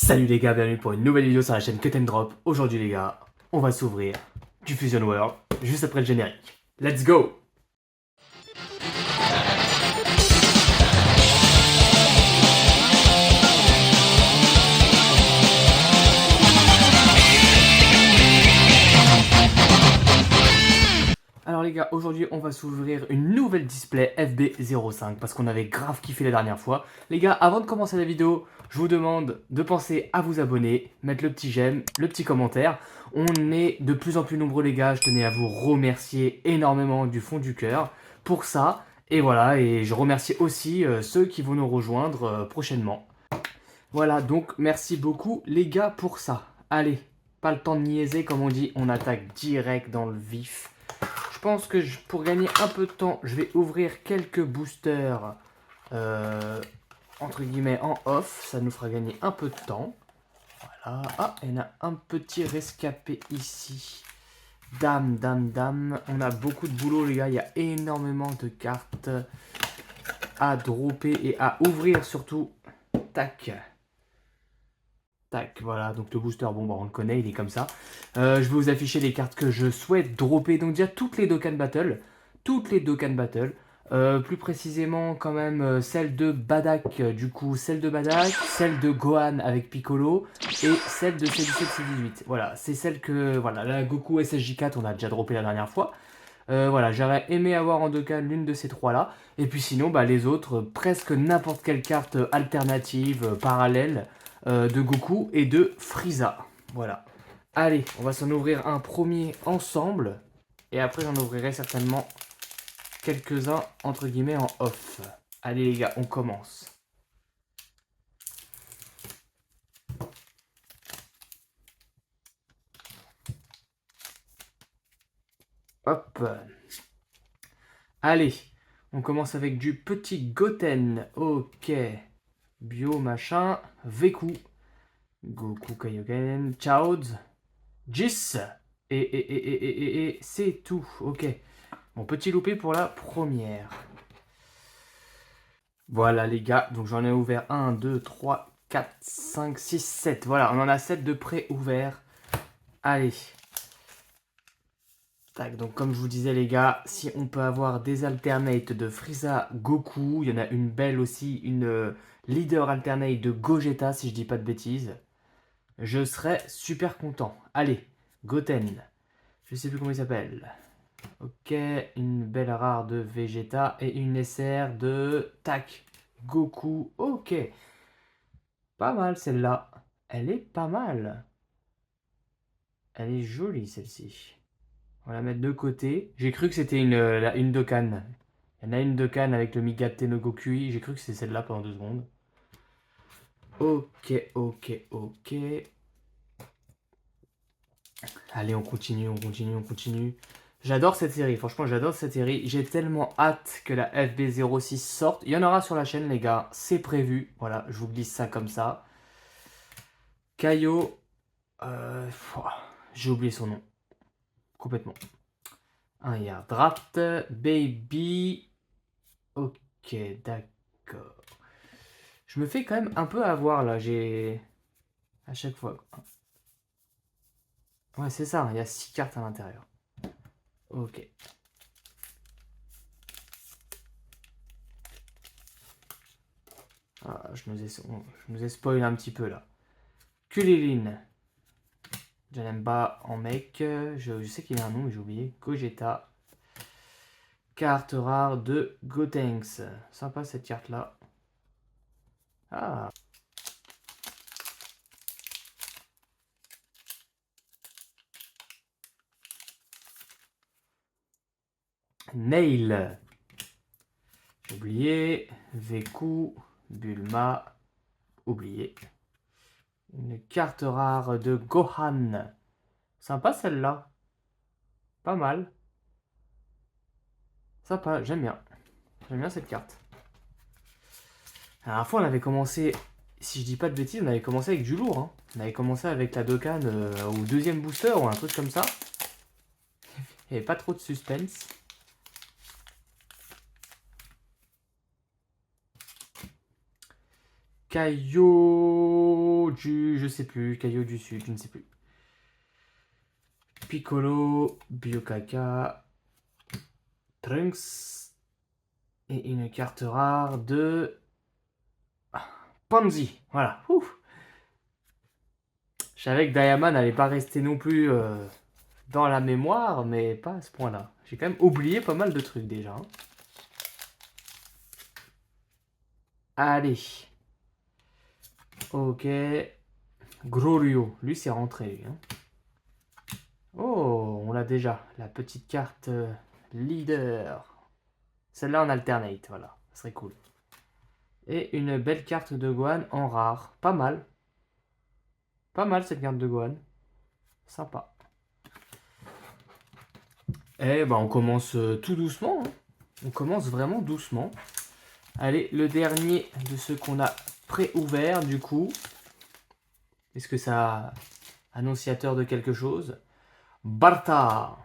Salut les gars, bienvenue pour une nouvelle vidéo sur la chaîne Cut and Drop. Aujourd'hui les gars, on va s'ouvrir du Fusion World juste après le générique. Let's go! Alors les gars, aujourd'hui on va s'ouvrir une nouvelle display FB05 parce qu'on avait grave kiffé la dernière fois. Les gars, avant de commencer la vidéo, je vous demande de penser à vous abonner, mettre le petit j'aime, le petit commentaire. On est de plus en plus nombreux les gars, je tenais à vous remercier énormément du fond du cœur pour ça. Et voilà, et je remercie aussi ceux qui vont nous rejoindre prochainement. Voilà, donc merci beaucoup les gars pour ça. Allez, pas le temps de niaiser comme on dit, on attaque direct dans le vif. Je pense que pour gagner un peu de temps, je vais ouvrir quelques boosters entre guillemets en off. Ça nous fera gagner un peu de temps. Voilà. Ah, il y en a un petit rescapé ici. Dame, dame, dame. On a beaucoup de boulot les gars. Il y a énormément de cartes à dropper et à ouvrir surtout. Tac. Tac, voilà, donc le booster, bon, bah, on le connaît, il est comme ça. Je vais vous afficher les cartes que je souhaite dropper. Donc déjà, toutes les Dokkan Battle. Toutes les Dokkan Battle. Plus précisément, quand même, celle de Badak, du coup, celle de Badak, celle de Gohan avec Piccolo, et celle de C17, C18. Voilà, c'est celle que, voilà, la Goku SSJ4, on a déjà droppé la dernière fois. Voilà, j'aurais aimé avoir en Dokkan l'une de ces trois-là. Et puis sinon, bah, les autres, presque n'importe quelle carte alternative, parallèle, de Goku et de Frieza. Voilà. Allez, on va s'en ouvrir un premier ensemble. Et après, j'en ouvrirai certainement quelques-uns, entre guillemets, en off. Allez les gars, on commence. Hop. Allez, on commence avec du petit Goten. Ok. Bio, machin. Veku. Goku Kaioken. Chaoz. Jis. Et c'est tout. Ok. Mon petit loupé pour la première. Voilà les gars, donc j'en ai ouvert 1, 2, 3, 4, 5, 6, 7. Voilà, on en a 7 de près ouverts. Allez. Tac, donc comme je vous disais les gars, si on peut avoir des alternates de Frieza Goku, il y en a une belle aussi, une leader alternate de Gogeta si je dis pas de bêtises, je serais super content. Allez, Goten, je sais plus comment il s'appelle. Ok, une belle rare de Vegeta et une SR de Tac, Goku. Ok, pas mal celle-là. Elle est pas mal. Elle est jolie celle-ci. On va la mettre de côté. J'ai cru que c'était une Dokkan. Il y en a une Dokkan avec le Migate no Gokui. J'ai cru que c'était celle-là pendant 2 secondes. Ok, ok, ok. Allez, on continue, on continue, on continue. J'adore cette série, franchement j'adore cette série. J'ai tellement hâte que la FB06 sorte. Il y en aura sur la chaîne les gars, c'est prévu. Voilà, je vous glisse ça comme ça. Kaio, j'ai oublié son nom. Complètement. Un Yard Draft, Baby. Ok, d'accord. Je me fais quand même un peu avoir là, j'ai... À chaque fois. Ouais, c'est ça, il y a 6 cartes à l'intérieur. Ok. Ah, je nous ai spoil un petit peu là. Kulilin. Janemba en mec. Je sais qu'il a un nom, mais j'ai oublié. Gogeta. Carte rare de Gotenks. Sympa cette carte là. Ah. Nail. J'ai oublié. Veku. Bulma. Oublié. Une carte rare de Gohan. Sympa celle-là. Pas mal. Sympa, j'aime bien. J'aime bien cette carte. La dernière fois, on avait commencé, si je dis pas de bêtises, on avait commencé avec du lourd. Hein. On avait commencé avec la Dokkan au deuxième booster ou un truc comme ça. Il n'y avait pas trop de suspense. Kaio du je sais plus. Caillou du Sud, je ne sais plus. Piccolo, Biokaka, Trunks. Et une carte rare de... Pansy. Voilà. Ouf. Je savais que Diamond n'allait pas rester non plus dans la mémoire, mais pas à ce point-là. J'ai quand même oublié pas mal de trucs déjà. Hein. Allez. Ok. Grorio. Lui, c'est rentré. Lui, hein. Oh, on l'a déjà. La petite carte leader. Celle-là en alternate, voilà. Ça serait cool. Et une belle carte de Gohan en rare. Pas mal. Pas mal cette carte de Gohan. Sympa. Eh ben, on commence tout doucement. Hein. On commence vraiment doucement. Allez, le dernier de ceux qu'on a pré-ouvert, du coup. Est-ce que ça annonciateur de quelque chose? Bartha,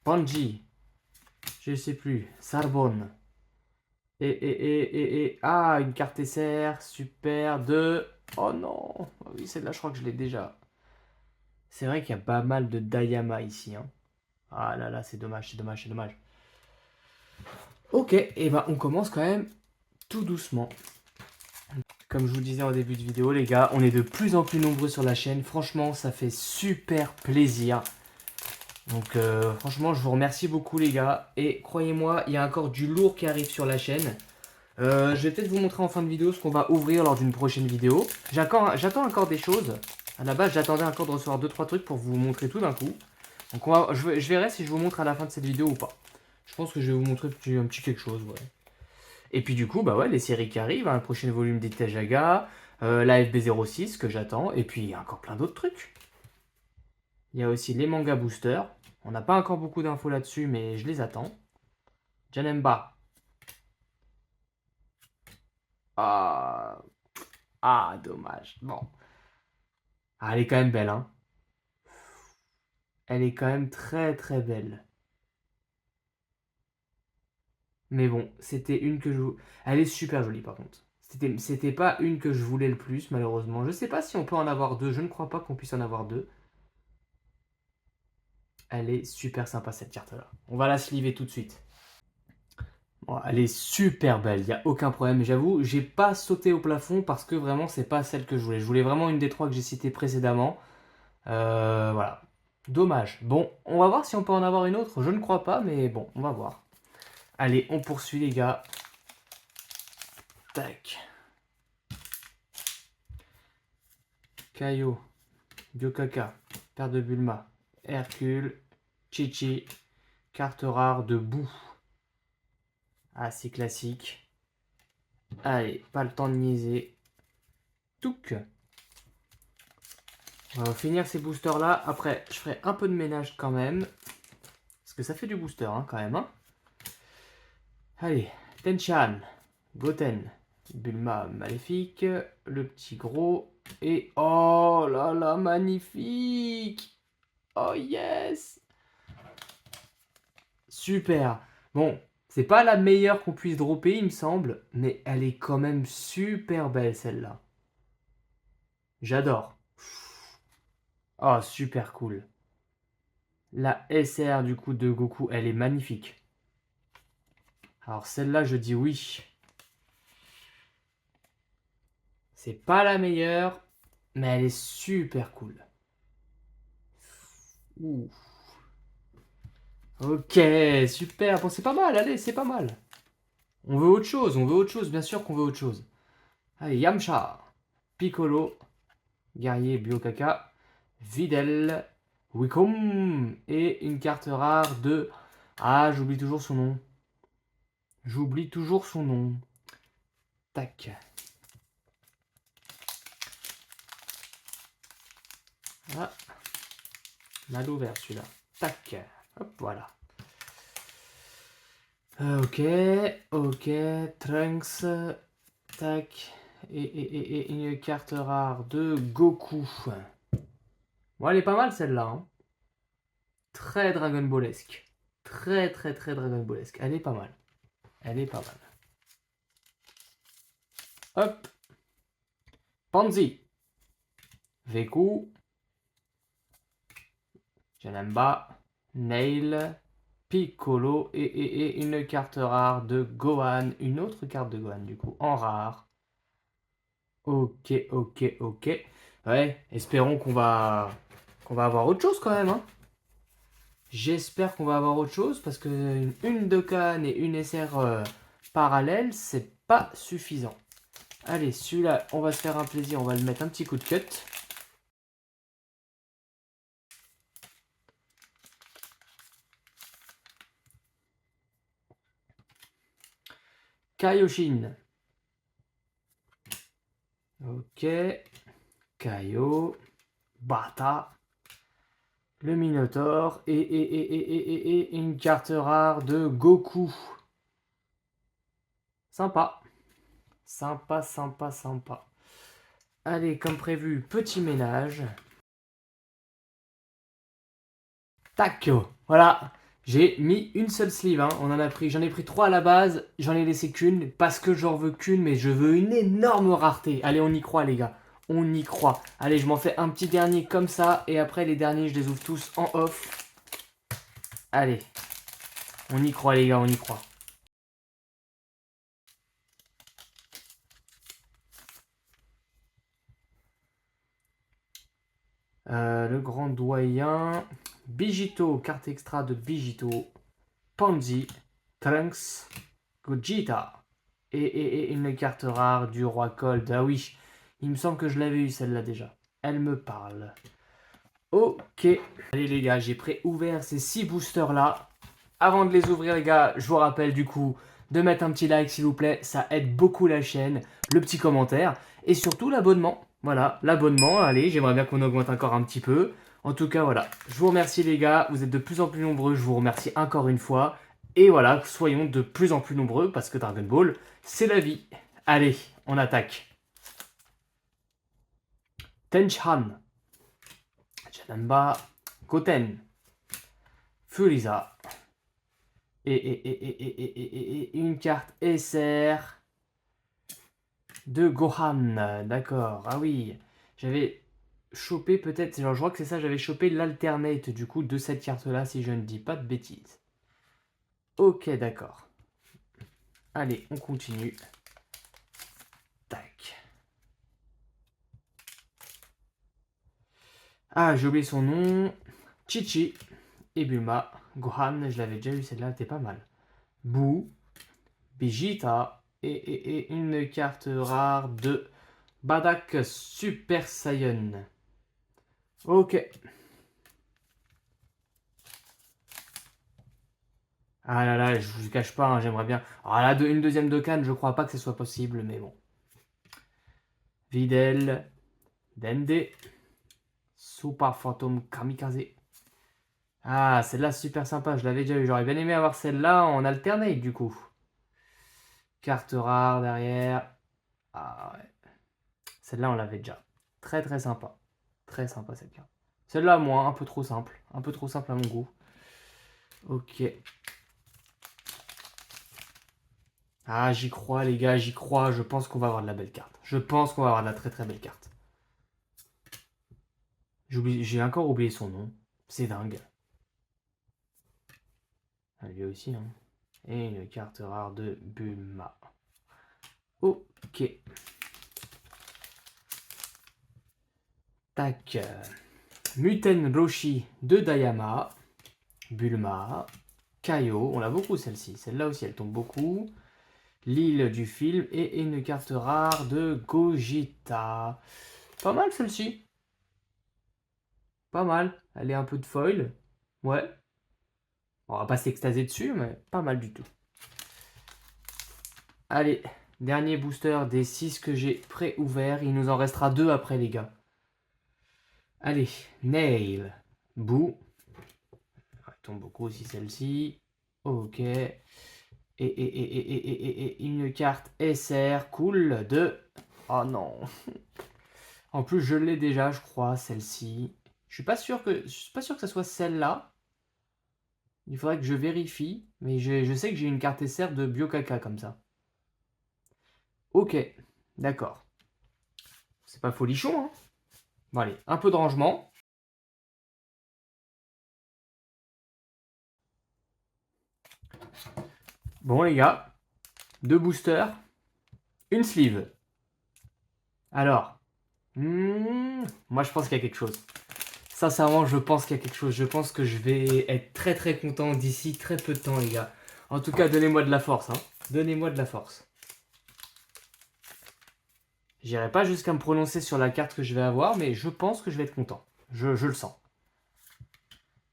Panji, je ne sais plus, Sarbonne. Ah, une carte SR, super, de... Oh non, oui, celle-là, je crois que je l'ai déjà. C'est vrai qu'il y a pas mal de Dayama ici. Hein. Ah là là, c'est dommage, c'est dommage, c'est dommage. Ok, et ben on commence quand même tout doucement. Comme je vous disais en début de vidéo, les gars, on est de plus en plus nombreux sur la chaîne. Franchement, ça fait super plaisir. Donc franchement, je vous remercie beaucoup, les gars. Et croyez-moi, il y a encore du lourd qui arrive sur la chaîne. Je vais peut-être vous montrer en fin de vidéo ce qu'on va ouvrir lors d'une prochaine vidéo. J'attends encore des choses. À la base, j'attendais encore de recevoir 2-3 trucs pour vous montrer tout d'un coup. Donc je verrai si je vous montre à la fin de cette vidéo ou pas. Je pense que je vais vous montrer un petit quelque chose, ouais. Et puis du coup, bah ouais, les séries qui arrivent, hein, le prochain volume des Tajaga, la FB06 que j'attends, et puis il y a encore plein d'autres trucs. Il y a aussi les mangas boosters. On n'a pas encore beaucoup d'infos là-dessus, mais je les attends. Janemba. Ah, dommage. Bon. Ah, elle est quand même belle, hein. Elle est quand même très très belle. Mais bon, c'était une que je... Elle est super jolie par contre. C'était pas une que je voulais le plus, malheureusement. Je sais pas si on peut en avoir deux. Je ne crois pas qu'on puisse en avoir deux. Elle est super sympa cette carte-là. On va la sliver tout de suite. Bon, elle est super belle, il n'y a aucun problème. J'avoue, j'ai pas sauté au plafond parce que vraiment, c'est pas celle que je voulais. Je voulais vraiment une des trois que j'ai citées précédemment. Voilà. Dommage. Bon, on va voir si on peut en avoir une autre. Je ne crois pas, mais bon, on va voir. Allez, on poursuit les gars. Tac. Kaio, Gyokaka, Père de Bulma, Hercule, Chichi, carte rare de boue. Assez classique. Allez, pas le temps de niaiser. Touc. On va finir ces boosters là. Après, je ferai un peu de ménage quand même. Parce que ça fait du booster hein, quand même. Hein. Allez, Tenchan, Goten, Bulma maléfique, le petit gros. Et oh là là, magnifique! Oh yes! Super! Bon, c'est pas la meilleure qu'on puisse dropper, il me semble. Mais elle est quand même super belle celle-là. J'adore. Oh, super cool. La SR du coup de Goku, elle est magnifique. Alors celle-là, je dis oui. C'est pas la meilleure, mais elle est super cool. Ouh. Ok, super. Bon, c'est pas mal, allez, c'est pas mal. On veut autre chose, bien sûr qu'on veut autre chose. Allez, Yamcha, Piccolo, Guerrier Biokaka, Videl, Wicom et une carte rare de... Ah, j'oublie toujours son nom. J'oublie toujours son nom. Tac. Ah, mal ouvert celui-là. Tac. Hop, voilà. Ok, ok, Trunks, tac, et une carte rare de Goku. Bon, elle est pas mal celle-là. Hein. Très Dragon Ballesque. Très très très Dragon Ballesque. Elle est pas mal. Elle est pas mal. Hop. Pansy. Veku, Janemba, Nail, Piccolo et une carte rare de Gohan. Une autre carte de Gohan du coup, en rare. Ok. Ouais, espérons qu'on va avoir autre chose quand même, hein. J'espère qu'on va avoir autre chose parce que une Dokkan et une SR parallèle, c'est pas suffisant. Allez, celui-là, on va se faire un plaisir, on va le mettre un petit coup de cut. Kaioshin. Ok. Kaio. Bata. Le Minotaur. Et une carte rare de Goku. Sympa. Sympa. Allez, comme prévu, petit ménage. Tac. Voilà. J'ai mis une seule sleeve, hein. J'en ai pris 3 à la base, j'en ai laissé qu'une parce que j'en veux qu'une, mais je veux une énorme rareté. Allez, on y croit les gars, on y croit. Allez, je m'en fais un petit dernier comme ça et après les derniers je les ouvre tous en off. Allez, on y croit les gars, on y croit. Le grand doyen, Bigito, carte extra de Bigito, Pansy, Trunks, Gogeta. Et une carte rare du roi Cold. Ah oui, il me semble que je l'avais eu celle-là déjà. Elle me parle. Ok. Allez les gars, j'ai pré-ouvert ces 6 boosters là. Avant de les ouvrir les gars, je vous rappelle du coup de mettre un petit like s'il vous plaît. Ça aide beaucoup la chaîne. Le petit commentaire. Et surtout l'abonnement. Voilà, l'abonnement. Allez, j'aimerais bien qu'on augmente encore un petit peu. En tout cas, voilà. Je vous remercie les gars. Vous êtes de plus en plus nombreux. Je vous remercie encore une fois. Et voilà, soyons de plus en plus nombreux parce que Dragon Ball, c'est la vie. Allez, on attaque. Tenchan, Janemba, Goten, Furiza. Et une carte SR de Gohan. D'accord, ah oui. J'avais chopé peut-être, genre je crois que c'est ça, j'avais chopé l'alternate du coup de cette carte-là si je ne dis pas de bêtises. Ok, d'accord. Allez, on continue. Tac. Ah, j'ai oublié son nom. Chichi et Bulma. Gohan, je l'avais déjà eu, celle-là, était pas mal. Boo, Vegeta et une carte rare de Badak Super Saiyan. Ok. Ah là là, je vous cache pas, hein, j'aimerais bien. Ah là, une deuxième Dokkan, je crois pas que ce soit possible, mais bon. Videl, Dende, Super Phantom Kamikaze. Ah, celle-là, super sympa, je l'avais déjà eu. J'aurais bien aimé avoir celle-là en alternate, du coup. Carte rare derrière. Ah ouais. Celle-là, on l'avait déjà. Très sympa. Très sympa cette carte. Celle-là, moi, un peu trop simple. Un peu trop simple à mon goût. Ok. Ah, j'y crois, les gars, j'y crois. Je pense qu'on va avoir de la belle carte. Je pense qu'on va avoir de la très belle carte. J'ai encore oublié son nom. C'est dingue. Ah, lui aussi, hein. Et une carte rare de Bulma. Ok. Tac. Muten Roshi de Dayama. Bulma. Kaio. On l'a beaucoup celle-ci. Celle-là aussi, elle tombe beaucoup. L'île du film. Et une carte rare de Gogeta. Pas mal celle-ci. Pas mal. Elle est un peu de foil. Ouais. On va pas s'extaser dessus, mais pas mal du tout. Allez, dernier booster des 6 que j'ai pré-ouverts. Il nous en restera 2 après, les gars. Allez, Nail, Boo. Elle tombe beaucoup aussi celle-ci. Ok. Et une carte SR cool de... Oh non. En plus, je l'ai déjà, je crois, celle-ci. Je suis pas sûr que ça soit celle-là. Il faudrait que je vérifie. Mais je sais que j'ai une carte SR de Biokaka comme ça. Ok, d'accord. C'est pas folichon, hein. Bon allez, un peu de rangement. Bon les gars, 2 boosters, une sleeve. Alors, moi je pense qu'il y a quelque chose. Sincèrement, je pense qu'il y a quelque chose. Je pense que je vais être très très content d'ici très peu de temps, les gars. En tout cas, donnez-moi de la force, hein. Donnez-moi de la force. J'irai pas jusqu'à me prononcer sur la carte que je vais avoir, mais je pense que je vais être content. Je le sens.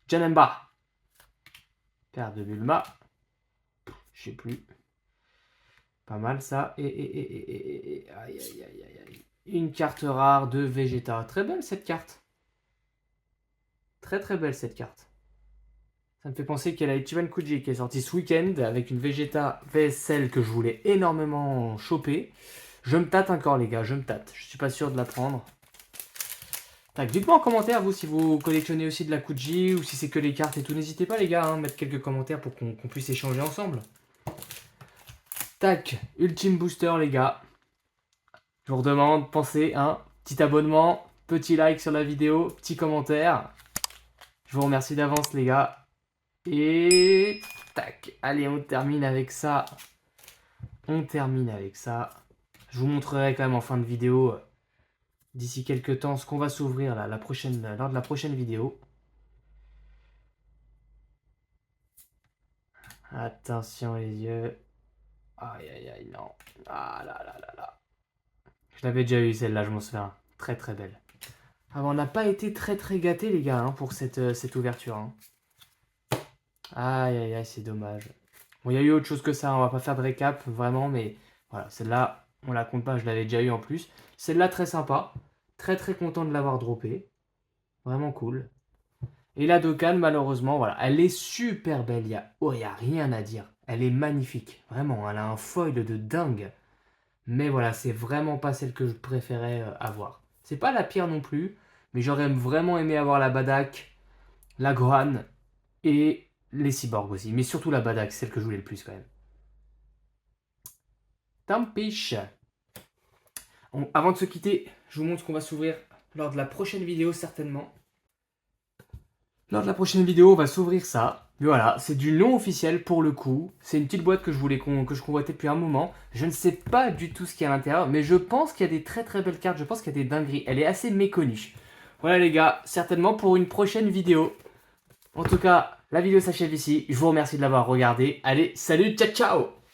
Janemba. Carte de Bulma. Je sais plus. Pas mal ça. Aïe, aïe, aïe, aïe, aïe. Une carte rare de Vegeta. Très belle cette carte. Très très belle cette carte. Ça me fait penser qu'il y a la Ichiban Kuji qui est sortie ce week-end avec une Vegeta VSL que je voulais énormément choper. Je me tâte encore les gars, je me tâte. Je suis pas sûr de la prendre. Tac, dites-moi en commentaire vous si vous collectionnez aussi de la Kuji ou si c'est que les cartes et tout. N'hésitez pas les gars à mettre quelques commentaires pour qu'on puisse échanger ensemble. Tac, ultime booster les gars. Je vous redemande, pensez un petit abonnement, petit like sur la vidéo, petit commentaire. Je vous remercie d'avance les gars. Et tac, allez on termine avec ça. On termine avec ça. Je vous montrerai quand même en fin de vidéo d'ici quelques temps ce qu'on va s'ouvrir lors de la prochaine vidéo. Attention les yeux. Aïe aïe aïe non. Ah là là là là. Je l'avais déjà eu celle-là, je m'en souviens. Très très belle. Ah, on n'a pas été très très gâtés les gars hein, pour cette ouverture. Hein. Aïe aïe aïe, c'est dommage. Bon, il y a eu autre chose que ça, on va pas faire de récap vraiment, mais voilà, celle-là, on la compte pas, je l'avais déjà eu en plus. Celle-là, très sympa. Très très content de l'avoir droppé. Vraiment cool. Et la Dokkan, malheureusement, voilà, elle est super belle, y a rien à dire. Elle est magnifique, vraiment, elle a un foil de dingue. Mais voilà, c'est vraiment pas celle que je préférais avoir. C'est pas la pire non plus, mais j'aurais vraiment aimé avoir la Badak, la Gohan et les cyborgs aussi. Mais surtout la Badak, celle que je voulais le plus quand même. Tant pis. Avant de se quitter, je vous montre ce qu'on va s'ouvrir lors de la prochaine vidéo certainement. Lors de la prochaine vidéo, on va s'ouvrir ça. Mais voilà, c'est du non officiel pour le coup. C'est une petite boîte que je convoitais depuis un moment. Je ne sais pas du tout ce qu'il y a à l'intérieur, mais je pense qu'il y a des très très belles cartes. Je pense qu'il y a des dingueries. Elle est assez méconnue. Voilà les gars, certainement pour une prochaine vidéo. En tout cas, la vidéo s'achève ici. Je vous remercie de l'avoir regardé. Allez, salut, ciao ciao!